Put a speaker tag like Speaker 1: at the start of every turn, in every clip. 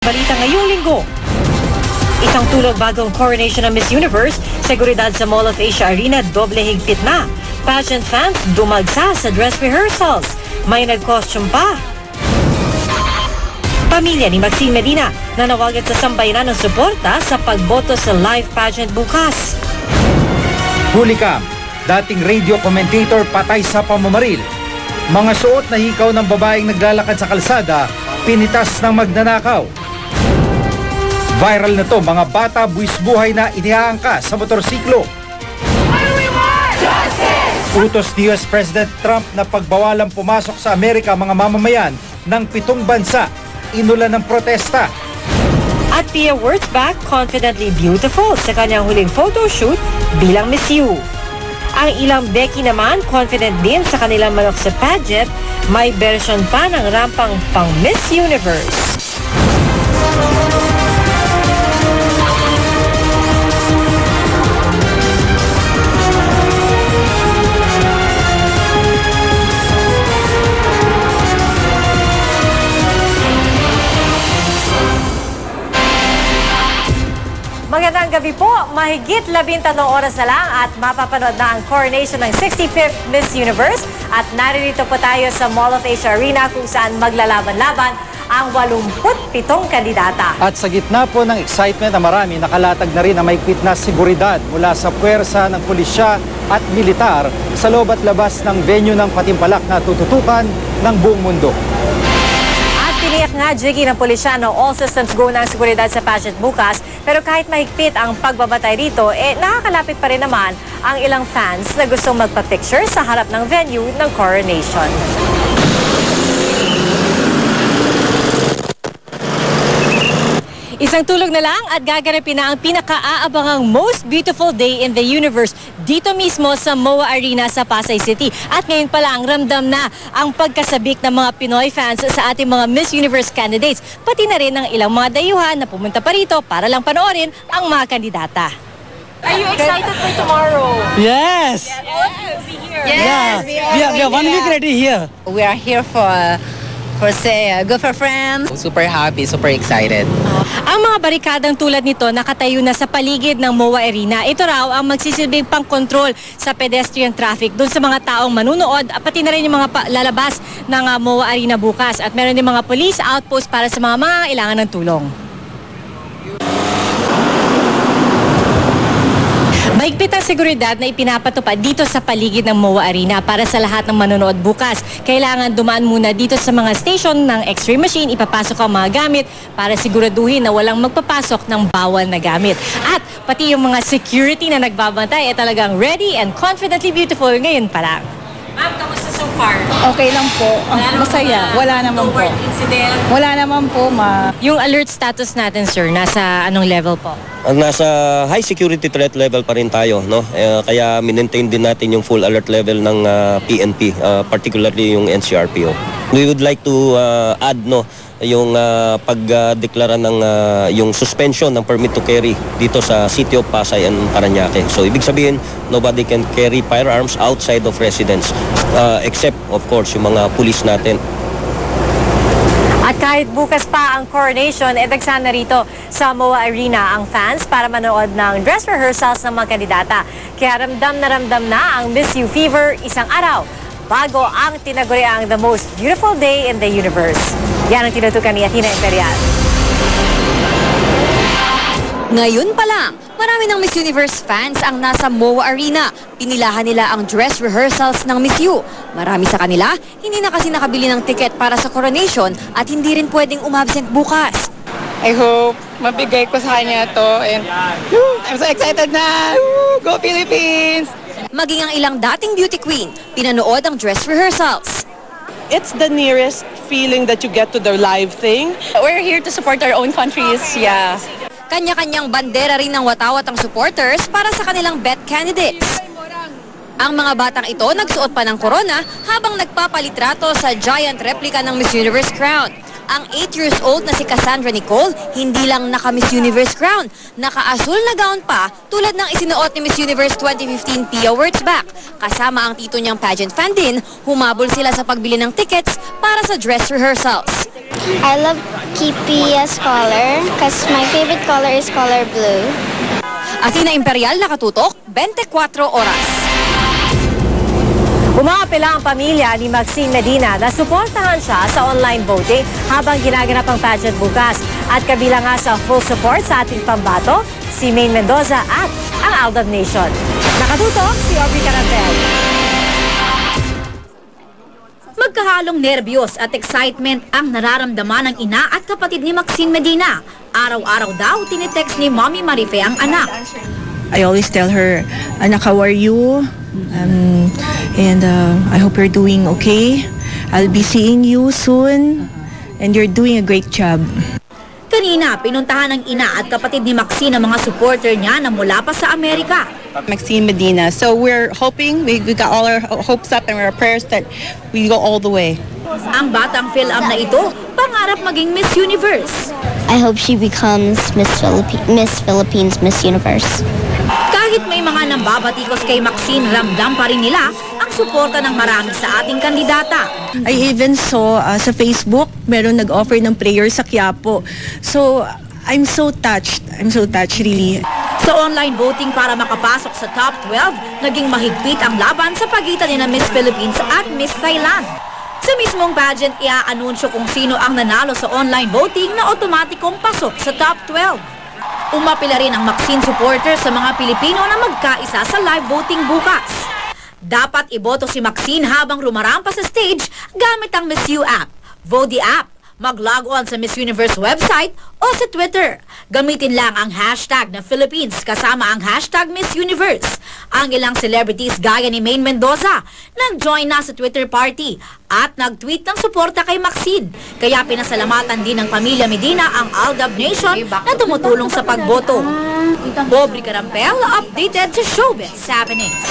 Speaker 1: Balita ngayong linggo. Isang tulog bagong coronation ng Miss Universe, seguridad sa Mall of Asia Arena doble higpit na. Pageant fans dumagsa sa dress rehearsals. May nag-costume pa. Pamilya ni Maxine Medina nanawagan sa sambayanan ng suporta sa pagboto sa live pageant bukas.
Speaker 2: Huli ka, dating radio commentator patay sa pamamaril. Mga suot na hikaw ng babaeng naglalakad sa kalsada, pinitas ng magnanakaw. Viral na to, mga bata buwis buhay na inihaangka sa motorsiklo. Utos ni US President Trump na pagbawalang pumasok sa Amerika mga mamamayan ng 7 bansa. Inulan ng protesta.
Speaker 1: At Pia Wurtzbach confidently beautiful sa kanyang huling photoshoot bilang Miss U. Ang ilang Becky naman confident din sa kanilang manok sa pageant, may version pa ng rampang pang Miss Universe. Magandang gabi po. Mahigit 13 oras na lang at mapapanood na ang coronation ng 65th Miss Universe. At naririto po tayo sa Mall of Asia Arena kung saan maglalaban-laban ang 87 kandidata.
Speaker 2: At sa gitna po ng excitement na marami, nakalatag na rin ang mahigpit na seguridad mula sa puwersa ng pulisya at militar sa loob at labas ng venue ng patimpalak na tututukan ng buong mundo.
Speaker 1: Tiniyak nga, Jiggy, ng pulisya no, all systems go na ang seguridad sa pageant bukas. Pero kahit mahigpit ang pagbabatay rito, nakakalapit pa rin naman ang ilang fans na gustong magpa-picture sa harap ng venue ng coronation. Isang tulog na lang at gaganapin na ang pinaka-aabangang most beautiful day in the universe dito mismo sa MOA Arena sa Pasay City. At ngayon pa lang ramdam na ang pagkasabik ng mga Pinoy fans sa ating mga Miss Universe candidates. Pati na rin ang ilang mga dayuhan na pumunta pa rito para lang panoorin ang mga kandidata. Are you excited for tomorrow?
Speaker 3: Yes!
Speaker 1: Yes!
Speaker 3: We are 1 week ready here.
Speaker 4: We are here for say, good for friends.
Speaker 5: Super happy, super excited.
Speaker 1: Ang mga barikadang tulad nito nakatayo na sa paligid ng MOA Arena. Ito raw ang magsisilbing pang-control sa pedestrian traffic doon sa mga taong manunood, pati na rin yung mga lalabas ng MOA Arena bukas. At meron din mga police outpost para sa mga kailangan ng tulong. Mahigpit ang seguridad na ipinapatupad dito sa paligid ng MOA Arena para sa lahat ng manonood bukas. Kailangan dumaan muna dito sa mga station ng X-ray machine, ipapasok ang mga gamit para siguraduhin na walang magpapasok ng bawal na gamit. At pati yung mga security na nagbabantay ay talagang ready and confidently beautiful ngayon pa lang. Ma'am, kamusta so far?
Speaker 6: Okay lang po. Masaya. Wala naman po.
Speaker 1: Incident.
Speaker 6: Wala naman po,
Speaker 1: Yung alert status natin, sir, nasa anong level po?
Speaker 7: Nasa high security threat level pa rin tayo, no? Kaya minentain din natin yung full alert level ng PNP, particularly yung NCRPO. We would like to add yung pagdeklara ng yung suspension ng permit to carry dito sa City of Pasay and Parañaque. So ibig sabihin, nobody can carry firearms outside of residence except of course yung mga pulis natin.
Speaker 1: At kahit bukas pa ang coronation, dagsa na rito sa MOA Arena ang fans para manood ng dress rehearsals ng mga kandidata. Kaya ramdam na ang Miss U fever isang araw bago ang tinaguriang the most beautiful day in the universe. Yan ang tinutukan ni Athena Imperial.
Speaker 8: Ngayon pa lang, marami ng Miss Universe fans ang nasa MOA Arena. Pinilahan nila ang dress rehearsals ng Miss U. Marami sa kanila, hindi na kasi nakabili ng tiket para sa coronation at hindi rin pwedeng umabsent bukas.
Speaker 6: I hope mabigay ko sa kanya to and I'm so excited na! Go Philippines!
Speaker 8: Maging ang ilang dating beauty queen, pinanood ang dress rehearsals.
Speaker 9: It's the nearest feeling that you get to the live thing.
Speaker 6: We're here to support our own countries, yeah.
Speaker 8: Kanya-kanyang bandera rin ng watawat ang supporters para sa kanilang bet candidates. Ang mga batang ito nagsuot pa ng corona habang nagpapalitrato sa giant replica ng Miss Universe crown. Ang 8 years old na si Cassandra Nicole, hindi lang naka-Miss Universe crown, naka-asul na gown pa tulad ng isinuot ni Miss Universe 2015 Pia Wurtzbach. Kasama ang tito niyang pageant fan din, humabol sila sa pagbili ng tickets para sa dress rehearsals.
Speaker 10: I love Kipia's color because my favorite color is color blue.
Speaker 8: Athena Imperial nakatutok, 24 oras.
Speaker 1: Umapela ang pamilya ni Maxine Medina na suportahan siya sa online voting habang ginaganap ang pageant bukas. At kabilang nga sa full support sa ating pambato, si Maine Mendoza at ang Aldab Nation. Nakatutok si Aubrey Caravel.
Speaker 8: Magkahalong nerbiyos at excitement ang nararamdaman ng ina at kapatid ni Maxine Medina. Araw-araw daw tinitext ni Mommy Marife ang anak.
Speaker 11: I always tell her, anak, how are you? I hope you're doing okay. I'll be seeing you soon and you're doing a great job.
Speaker 8: Kanina, pinuntahan ng ina at kapatid ni Maxine ang mga supporter niya na mula pa sa Amerika.
Speaker 11: Maxine Medina. So we're hoping, we got all our hopes up and our prayers that we go all the way.
Speaker 8: Ang batang Phil-Am na ito, pangarap maging Miss Universe.
Speaker 10: I hope she becomes Miss Philippines Miss Universe.
Speaker 8: Kahit may mga nambabatikos kay Maxine, ramdam pa rin nila ang suporta ng marami sa ating kandidata.
Speaker 11: I even saw sa Facebook, meron nag-offer ng prayer sa Quiapo. So I'm so touched really.
Speaker 8: Sa online voting para makapasok sa top 12, naging mahigpit ang laban sa pagitan ni Miss Philippines at Miss Thailand. Sa mismong pageant, ia-anunsyo kung sino ang nanalo sa online voting na otomatikong pasok sa top 12. Umapila rin ang Maxine supporters sa mga Pilipino na magkaisa sa live voting bukas. Dapat iboto si Maxine habang rumarampa sa stage gamit ang Miss U app. Vote the app. Mag-log on sa Miss Universe website o sa Twitter. Gamitin lang ang hashtag na Philippines kasama ang hashtag Miss Universe. Ang ilang celebrities gaya ni Maine Mendoza nag-join na sa Twitter party at nag-tweet ng suporta kay Maxine. Kaya pinasalamatan din ng pamilya Medina ang Aldab Nation na tumutulong sa pagboto. Aubrey Carampel, updated sa Showbiz Happenings.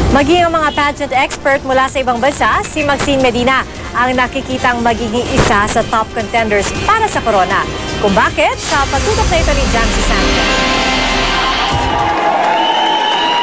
Speaker 1: Maging ang mga pageant expert mula sa ibang bansa, si Maxine Medina ang nakikitang magiging isa sa top contenders para sa corona. Kung bakit, sa pagtutok na ito ni Jamsi Santos.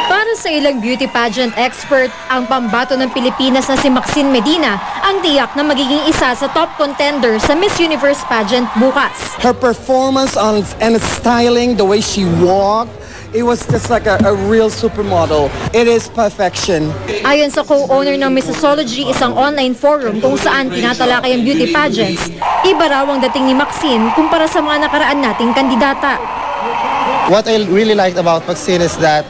Speaker 12: Para sa ilang beauty pageant expert, ang pambato ng Pilipinas na si Maxine Medina ang tiyak na magiging isa sa top contender sa Miss Universe pageant bukas.
Speaker 13: Her performance and styling, the way she walked, it was just like a real supermodel. It is perfection.
Speaker 12: Ayon sa co-owner ng Missology, isang online forum kung saan tinatalakay ang beauty pageants, iba raw ang dating ni Maxine kumpara sa mga nakaraan nating kandidata.
Speaker 14: What I really liked about Maxine is that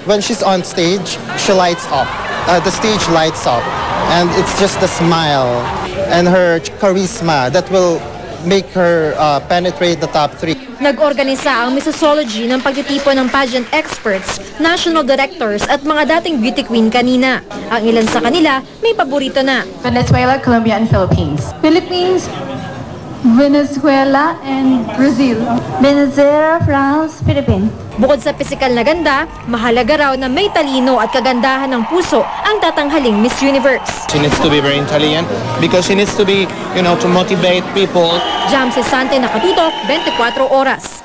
Speaker 14: when she's on stage, she lights up. The stage lights up. And it's just the smile and her charisma that will make her penetrate the top 3.
Speaker 12: Nag-organisa ang Missology ng pagtitipon ng pageant experts, national directors at mga dating beauty queen kanina. Ang ilan sa kanila may paborito na.
Speaker 15: Venezuela, Colombia, and Philippines. Philippines, Venezuela, and Brazil.
Speaker 10: Venezuela, France, Philippines.
Speaker 12: Bukod sa pisikal na ganda, mahalaga raw na may talino at kagandahan ng puso ang tatanghaling Miss Universe.
Speaker 16: She needs to be very intelligent because she needs to be, to motivate people.
Speaker 12: Jamsi Sante, nakatutok, 24 oras.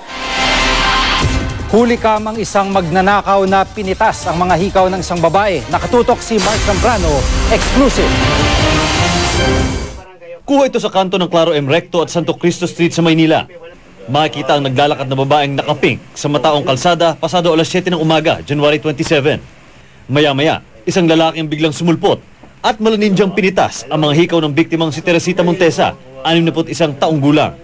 Speaker 2: Huli kamang isang magnanakaw na pinitas ang mga hikaw ng isang babae. Nakatutok si Mark Zambrano, exclusive.
Speaker 17: Kuha ito sa kanto ng Claro M. Recto at Santo Cristo Street sa Maynila. Makikita ang naglalakad na babaeng nakapink sa mataong kalsada pasado alas 7 ng umaga, January 27. Maya-maya, isang lalaki ang biglang sumulpot at malanindyang pinitas ang mga hikaw ng biktimang si Teresita Montesa, 61 taong gulang.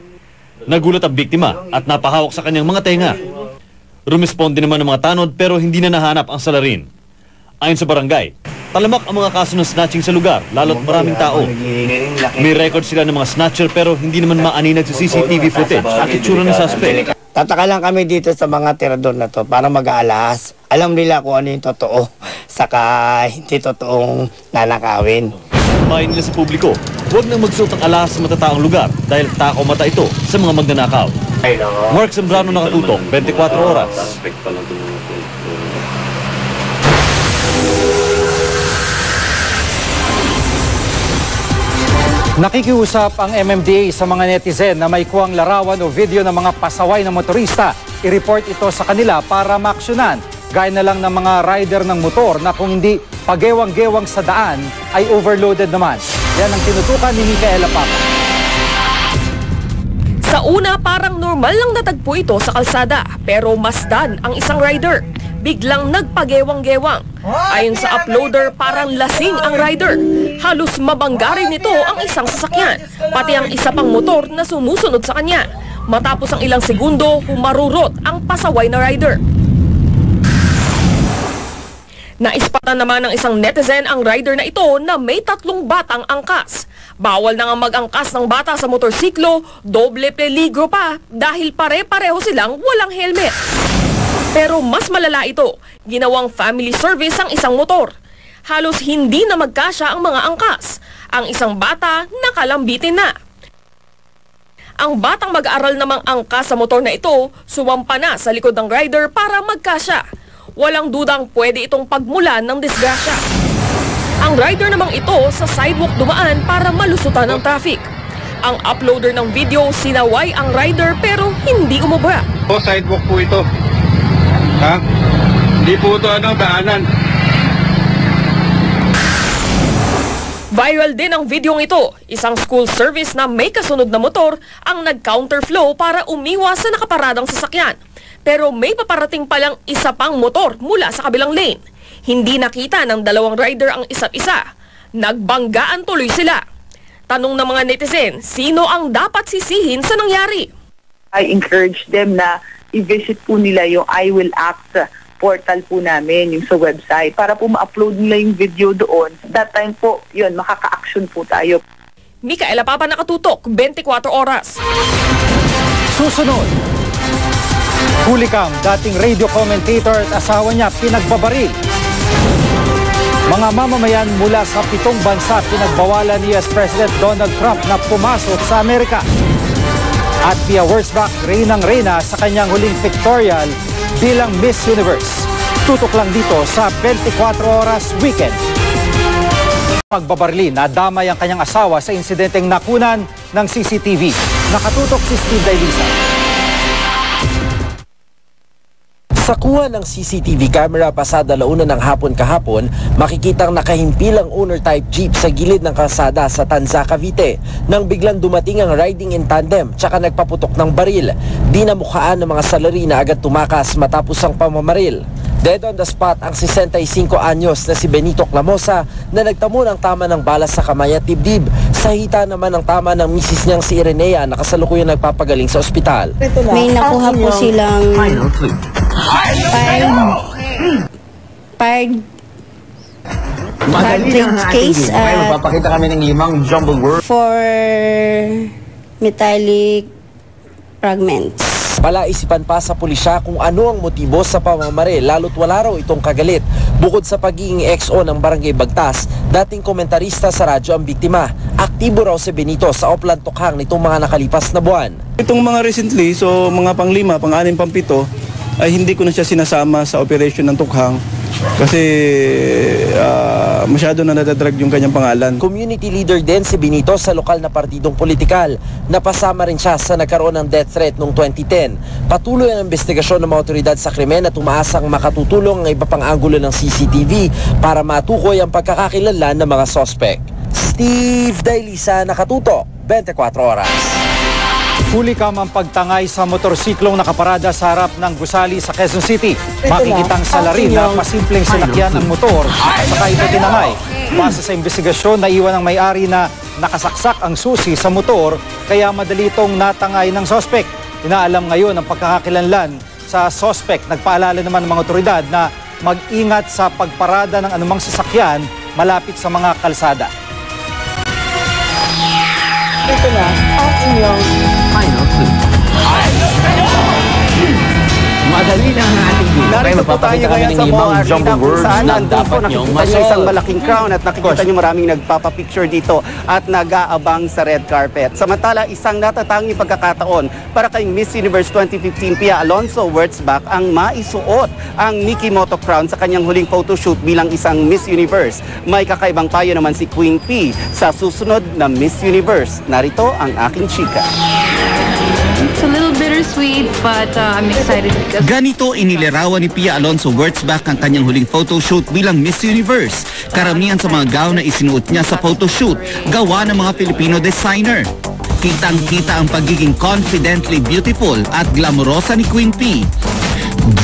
Speaker 17: Nagulat ang biktima at napahawak sa kanyang mga tenga. Rumisponde naman ng mga tanod pero hindi na nahanap ang salarin. Ayon sa barangay, talamak ang mga kaso ng snatching sa lugar, lalo't maraming tao. May record sila ng mga snatcher pero hindi naman maaninag sa CCTV footage at itsura ng suspect.
Speaker 18: Tataka lang kami dito sa mga tirador na to para mag-aalas. Alam nila kung ano yung totoo, saka hindi totoong nanakawin.
Speaker 17: Main nila sa publiko, huwag nang magsuot ng alahas sa matataong lugar dahil takaw mata ito sa mga magnanakaw. Mark Zambrano, nakatutok, 24 oras.
Speaker 2: Nakikiusap ang MMDA sa mga netizen na may kuwang larawan o video ng mga pasaway na motorista. I-report ito sa kanila para maaksyonan. Gaya na lang ng mga rider ng motor na kung hindi pagewang-gewang sa daan ay overloaded naman. Yan ang tinutukan ni Micaela Papa.
Speaker 19: Sa una, parang normal lang natagpo ito sa kalsada, pero masdan ang isang rider. Biglang nagpagewang-gewang. Ayon sa uploader, parang lasing ang rider. Halos mabangga rin nito ang isang sasakyan, pati ang isa pang motor na sumusunod sa kanya. Matapos ang ilang segundo, humarurot ang pasaway na rider. Naispatan naman ng isang netizen ang rider na ito na may 3 batang angkas. Bawal na nga mag-angkas ng bata sa motorsiklo, doble peligro pa dahil pare-pareho silang walang helmet. Pero mas malala ito, ginawang family service ang isang motor. Halos hindi na magkasya ang mga angkas. Ang isang bata nakalambitin na. Ang batang mag-aaral namang angkas sa motor na ito, sumampa na sa likod ng rider para magkasya. Walang dudang pwede itong pagmulan ng disgrasya. Ang rider namang ito sa sidewalk dumaan para malusutan ng traffic. Ang uploader ng video sinaway ang rider pero hindi umubra.
Speaker 20: Sidewalk po ito. Ha? Hindi po ito daanan.
Speaker 19: Viral din ang videong ito. Isang school service na may kasunod na motor ang nag-counterflow para umiwas sa nakaparadang sasakyan. Pero may paparating palang isa pang motor mula sa kabilang lane. Hindi nakita ng dalawang rider ang isa't isa. Nagbanggaan tuloy sila. Tanong ng mga netizen, sino ang dapat sisihin sa nangyari?
Speaker 21: I encourage them na i-visit po nila yung I Will Act portal po namin, yung sa website, para po ma-upload nila yung video doon. That time po, yun, makaka-action po tayo.
Speaker 19: Micaela Papa, Nakatutok, 24 Oras.
Speaker 2: Susunod, Hulikam, dating radio commentator at asawa niya pinagbabaril. Mga mamamayan mula sa 7 bansa pinagbawalan ni US President Donald Trump na pumasok sa Amerika. At Pia Wurtzbach, reynang-reyna sa kanyang huling pictorial bilang Miss Universe. Tutok lang dito sa 24 Oras Weekend. Magbabarili, nadamay ang kanyang asawa sa insidenteng nakunan ng CCTV. Nakatutok si Steve Dailisa.
Speaker 22: Sa kuha ng CCTV camera pasada 1:00 ng hapon kahapon, makikitang nakahimpilang owner-type jeep sa gilid ng kalsada sa Tanza, Cavite nang biglang dumating ang riding in tandem tsaka nagpaputok ng baril. Di namukhaan ng mga salari na agad tumakas matapos ang pamamaril. Dead on the spot ang 65 anyos na si Benito Clamosa na nagtamo ng tama ng bala sa kamay at dibdib. Sa hita naman ang tama ng misis niyang si Irenea na kasalukuyang nagpapagaling sa ospital.
Speaker 23: May nakuha po silang cartridge case at
Speaker 24: Papakita kami ng 5 jumble word
Speaker 23: 4 metallic fragments.
Speaker 22: Palaisipan pa sa pulisya kung ano ang motibo sa pamamaril lalo't wala raw itong kagalit. Bukod sa pagiging XO ng Barangay Bagtas, dating komentarista sa radyo ang biktima. Aktibo raw si Benito sa Oplan Tukhang nitong mga nakalipas na buwan.
Speaker 25: Itong mga recently, so mga pang-5, pang-6, pang-7, ay hindi ko na siya sinasama sa operation ng Tukhang kasi masyado na nadadrag yung kanyang pangalan.
Speaker 22: Community leader din si Benito sa lokal na partidong politikal. Napasama rin siya sa nagkaroon ng death threat noong 2010. Patuloy ang investigasyon ng mga otoridad sa krimen at umaasang makatutulong ang iba pang anggulo ng CCTV para matukoy ang pagkakakilanlan ng mga sospek. Steve Dailisa, Nakatutok, 24 Oras.
Speaker 2: Hulikam ang pagtangay sa motorsiklong nakaparada sa harap ng gusali sa Quezon City. Makikitang salarin na pasimpleng sinakyan ang motor saka ito tinangay. Base sa investigasyon, naiwan ng may-ari na nakasaksak ang susi sa motor kaya madali itong natangay ng sospek. Inaalam ngayon ang pagkakakilanlan sa sospek. Nagpaalala naman ng mga otoridad na mag-ingat sa pagparada ng anumang sasakyan malapit sa mga kalsada.
Speaker 23: Ito na, ang inyong
Speaker 24: final clue. Madali na ang ating video.
Speaker 26: Narito po tayo ngayon sa Mall Arena kung saan nandun po nakikita nyo isang malaking crown at nakikita nyo maraming nagpapapicture dito at nag-aabang sa red carpet. Samantala, isang natatanging pagkakataon para kay Miss Universe 2015 Pia Alonso Wurtzbach ang maisuot ang Mikimoto crown sa kanyang huling photoshoot bilang isang Miss Universe. May kakaibang payo naman si Queen P sa susunod na Miss Universe. Narito ang aking chika.
Speaker 27: It's a little bitter
Speaker 15: bittersweet, but I'm excited because...
Speaker 3: Ganito inilarawan ni Pia Alonso Wurtzbach ang kanyang huling photoshoot bilang Miss Universe. Karamihan sa mga gown na isinuot niya sa photoshoot, gawa ng mga Filipino designer. Kitang-kita ang pagiging confidently beautiful at glamorosa ni Queen P.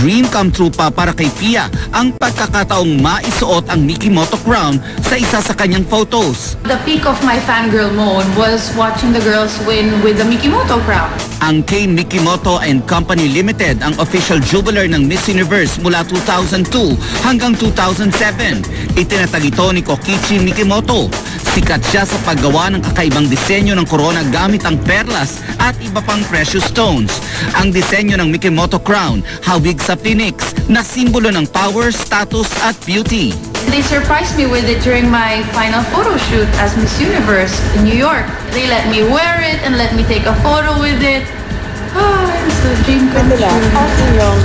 Speaker 3: Dream come true pa para kay Pia ang pagkakataong maisuot ang Mikimoto crown sa isa sa kanyang photos.
Speaker 15: The peak of my fangirl mode was watching the girls win with the Mikimoto crown.
Speaker 3: Ang Kane Mikimoto and Company Limited ang official jeweler ng Miss Universe mula 2002 hanggang 2007. Itinatag ito ni Kokichi Mikimoto. Sikat siya sa paggawa ng kakaibang disenyo ng corona gamit ang perlas at iba pang precious stones. Ang disenyo ng Mikimoto crown, hawig sa phoenix, na simbolo ng power, status at beauty.
Speaker 15: They surprised me with it during my final photo shoot as Miss Universe in New York. They let me wear it and let me take a photo with it. It's a dream come true.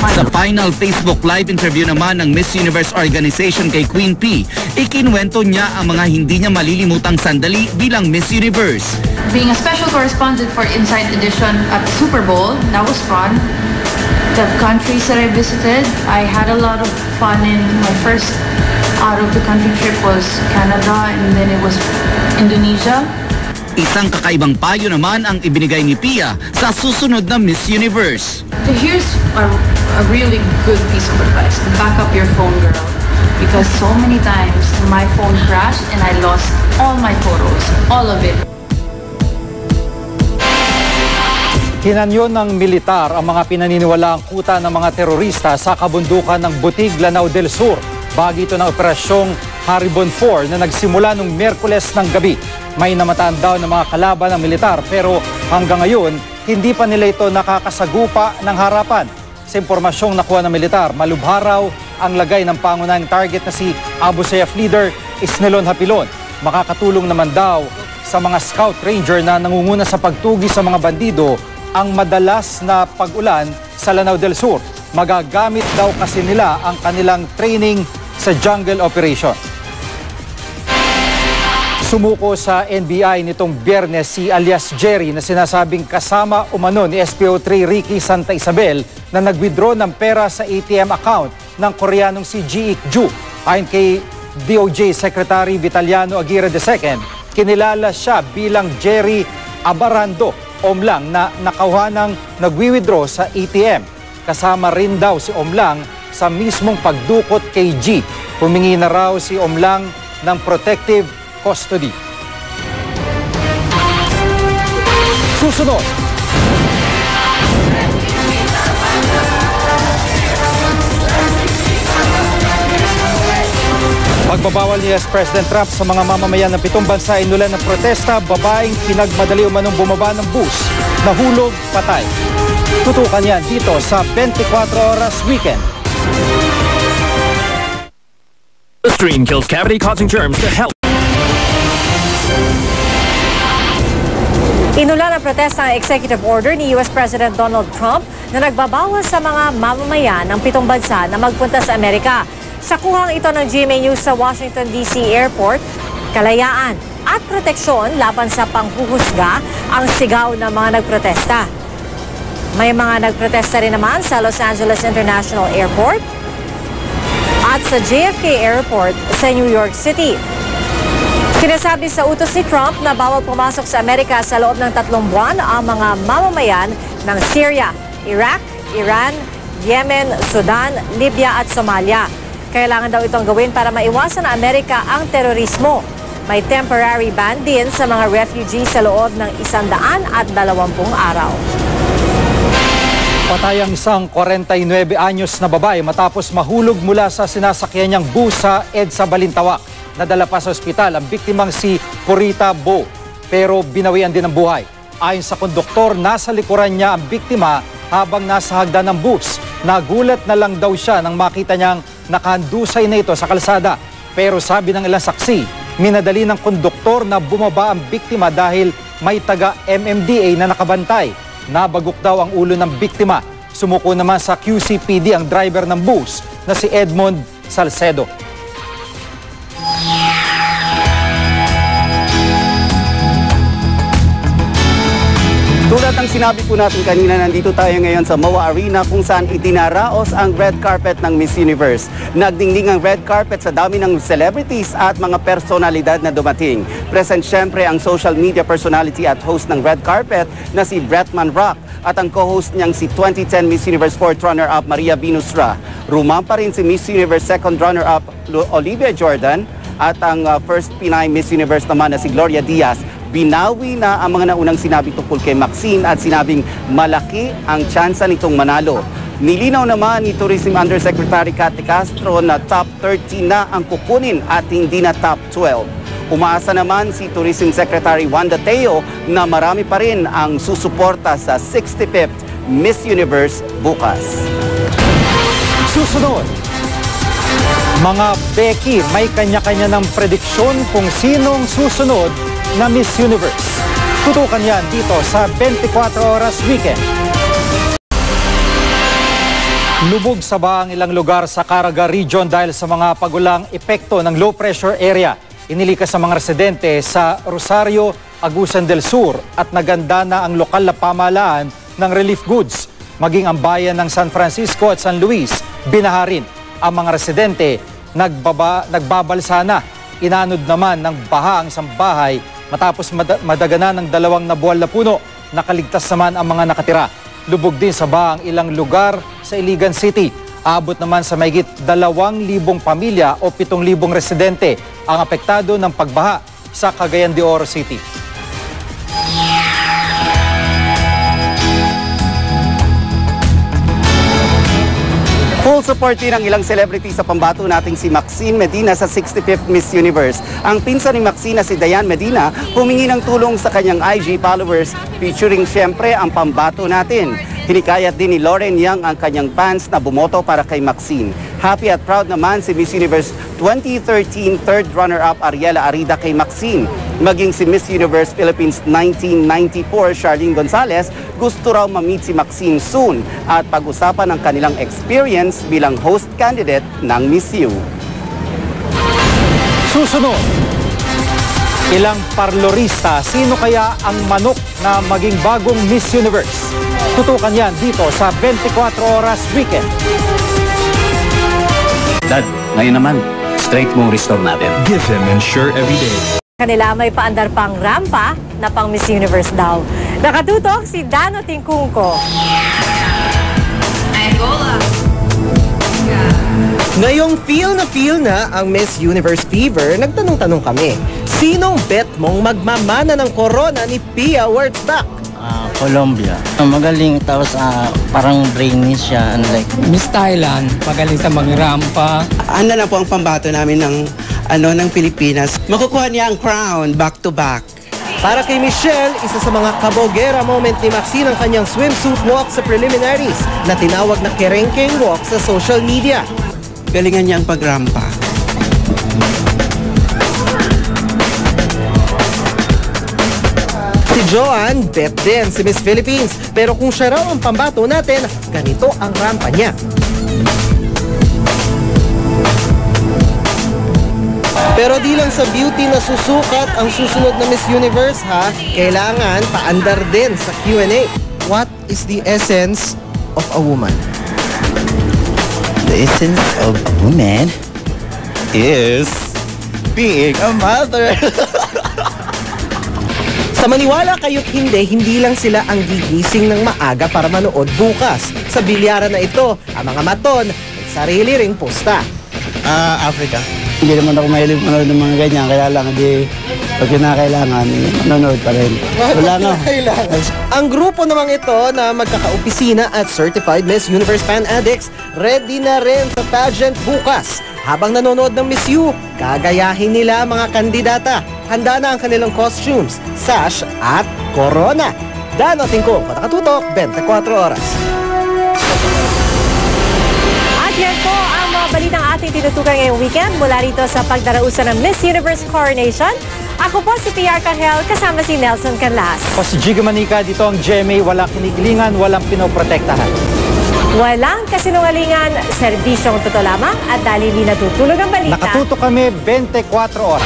Speaker 3: Sa final Facebook Live interview naman ng Miss Universe organization kay Queen P, ikinwento niya ang mga hindi niya malilimutang sandali bilang Miss Universe.
Speaker 15: Being a special correspondent for Inside Edition at Super Bowl, that was fun. The countries that I visited, I had a lot of fun in my first out-of-the-country trip was Canada and then it was Indonesia.
Speaker 3: Isang kakaibang payo naman ang ibinigay ni Pia sa susunod na Miss Universe.
Speaker 15: Here's a really good piece of advice. Back up your phone, girl. Because so many times my phone crashed and I lost all my photos. All of it.
Speaker 2: Hinanyo ng militar ang mga pinaniniwalaang kuta ng mga terorista sa kabundukan ng Butig, Lanao del Sur. Bahagi ito ng operasyong Haribon 4 na nagsimula noong Miyerkules ng gabi. May namataan daw ng mga kalaban ng militar pero hanggang ngayon hindi pa nila ito nakakasagupa ng harapan. Sa impormasyong nakuha ng militar, malubharaw ang lagay ng pangunahing target na si Abu Sayyaf leader Isnilon Hapilon. Makakatulong naman daw sa mga scout ranger na nangunguna sa pagtugi sa mga bandido ang madalas na pag-ulan sa Lanao del Sur. Magagamit daw kasi nila ang kanilang training sa jungle operation. Sumuko sa NBI nitong Biyernes si alias Jerry na sinasabing kasama umano ni SPO3 Ricky Santa Isabel na nag-withdraw ng pera sa ATM account ng Koreanong si Ji-ik Ju. Ayon kay DOJ Secretary Vitaliano Aguirre II, kinilala siya bilang Jerry Abarando Omlang na nakawanang nagwi-withdraw sa ATM. Kasama rin daw si Omlang sa mismong pagdukot kay G. Humingi na raw si Omlang ng protective custody. Susunod. Pagbabawal ni US President Trump sa mga mamamayan ng 7 bansa inulan ng protesta, babaeng pinagmadali umanong bumaba ng bus, nahulog, patay. Tutukan yan dito sa 24 Oras Weekend.
Speaker 4: Listerine kills cavity-causing germs to help.
Speaker 1: Inulan ang protesta ng executive order ni US President Donald Trump na nagbabawal sa mga mamamayan ng 7 bansa na magpunta sa Amerika. Sa kuhang ito ng GMA News sa Washington, D.C. Airport, kalayaan at proteksyon laban sa panghuhusga ang sigaw ng mga nagprotesta. May mga nagprotesta rin naman sa Los Angeles International Airport at sa JFK Airport sa New York City. Sinasabi sa utos ni Trump na bawal pumasok sa Amerika sa loob ng 3 buwan ang mga mamamayan ng Syria, Iraq, Iran, Yemen, Sudan, Libya at Somalia. Kailangan daw itong gawin para maiwasan ng Amerika ang terorismo. May temporary ban din sa mga refugees sa loob ng 120 araw.
Speaker 2: Patay ang isang 49 anyos na babae matapos mahulog mula sa sinasakyan niyang bus sa EDSA Balintawak. Nadala pa sa ospital ang biktimang si Corita Bo, pero binawian din ang buhay. Ayon sa konduktor, nasa likuran niya ang biktima habang nasa hagdan ng bus. Nagulat na lang daw siya nang makita niyang nakahandusay na ito sa kalsada. Pero sabi ng ilang saksi, minadali ng konduktor na bumaba ang biktima dahil may taga MMDA na nakabantay. Nabagok daw ang ulo ng biktima. Sumuko naman sa QCPD ang driver ng bus na si Edmond Salcedo. Tulad
Speaker 26: Tulad ng sinabi po natin kanina, nandito tayo ngayon sa MOA Arena kung saan itinaraos ang red carpet ng Miss Universe. Nagdingding ang red carpet sa dami ng celebrities at mga personalidad na dumating. Present syempre ang social media personality at host ng red carpet na si Bretman Rock at ang co-host niyang si 2010 Miss Universe 4th runner-up Maria Venusra. Rumampa rin si Miss Universe 2nd runner-up Olivia Jordan at ang first Pinay Miss Universe naman na si Gloria Diaz. Binawi na ang mga naunang sinabi tungkol kay Maxine at sinabing malaki ang tsansa nitong manalo. Nilinaw naman ni Tourism Undersecretary Cathy Castro na top 30 na ang kukunin at hindi na top 12. Umaasa naman si Tourism Secretary Wanda Teo na marami pa rin ang susuporta sa 65th Miss Universe bukas.
Speaker 2: Susunod, mga Becky, may kanya-kanya ng prediksyon kung sinong susunod na Miss Universe. Tutukan yan dito sa 24 Oras Weekend. Lubog sa ang ilang lugar sa Caraga Region dahil sa mga pagulang epekto ng low pressure area. Inilikas sa mga residente sa Rosario, Agusan del Sur at naganda na ang lokal na pamahalaan ng relief goods. Maging ang bayan ng San Francisco at San Luis, binaharin. Ang mga residente nagbabalsa na. Inanod naman ng baha ang isang bahay matapos madaganan ng 2 nabuwal na puno. Nakaligtas naman ang mga nakatira. Lubog din sa baha ang ilang lugar sa Iligan City. Abot naman sa mahigit 2,000 pamilya o 7,000 residente ang apektado ng pagbaha sa Cagayan de Oro City.
Speaker 26: Full support din ang ilang celebrity sa pambato nating si Maxine Medina sa 65th Miss Universe. Ang pinsan ni Maxine na si Diane Medina humingi ng tulong sa kanyang IG followers featuring siyempre ang pambato natin. Hinikayat din ni Lauren Yang ang kanyang fans na bumoto para kay Maxine. Happy at proud naman si Miss Universe 2013 third runner-up Ariela Arida kay Maxine. Maging si Miss Universe Philippines 1994 Charlene Gonzalez gusto raw ma-meet si Maxine soon at pag-usapan ang kanilang experience bilang host candidate ng Miss U.
Speaker 2: Susunod, ilang parlorista, sino kaya ang manok na maging bagong Miss Universe? Tutukan yan dito sa 24 Oras Weekend.
Speaker 24: Dad, ngayon naman, straight mong restore natin.
Speaker 4: Give him Ensure every day.
Speaker 1: Kanila may paandar pang rampa na pang Miss Universe daw. Nakatutok si Dano Tingkungko.
Speaker 5: Ngayong feel na ang Miss Universe Fever, nagtanong-tanong kami, sinong bet mong magmamana ng corona ni Pia Wurtzbach?
Speaker 6: Colombia. Magaling, tapos parang brainy siya, unlike
Speaker 7: Miss Thailand, magaling sa mag-rampa.
Speaker 8: Ano na po ang pambato namin ng Pilipinas. Makukuha niya ang crown back to back.
Speaker 5: Para kay Michelle, isa sa mga kabogera moment ni Maxine ang kanyang swimsuit walk sa preliminaries na tinawag na Kerengkeng walk sa social media.
Speaker 8: Galingan niya ang pagrampa.
Speaker 5: Si Joanne, bet din si Miss Philippines. Pero kung siya raw ang pambato natin, ganito ang rampa niya. Pero di lang sa beauty na susukat ang susunod na Miss Universe ha, kailangan paandar din sa Q&A. What is the essence of a woman?
Speaker 6: the essence of woman is being a mother.
Speaker 5: Sa maniwala kayo't hindi lang sila ang gigising ng maaga para manood bukas. Sa bilyaran na ito, ang mga maton may sarili ring posta.
Speaker 6: Africa. Hindi naman ako mahilig manood ng mga ganyan, kaya lang pag kinakailangan, manonood pa rin. Wala nga.
Speaker 5: Ang grupo namang ito na magkakaopisina at Certified Miss Universe Fan Addicts, ready na rin sa pageant bukas. Habang nanonood ng Miss U, gagayahin nila mga kandidata. Handa na ang kanilang costumes, sash at corona. Dano Tingkong, Patakatutok, 24 Oras.
Speaker 1: At yan po ang mga balitang ating tinutukan ngayong weekend mula rito sa pagdarausan ng Miss Universe Coronation. Ako po si PR Carhel, kasama si Nelson Canlas.
Speaker 2: O si Jiga Manica, dito ang GMA, walang kinikilingan, walang pinoprotektahan.
Speaker 1: Walang kasinungalingan, serbisyong totoo lamang at dahil hindi natutulog ang balita.
Speaker 2: Nakatutok kami 24 oras.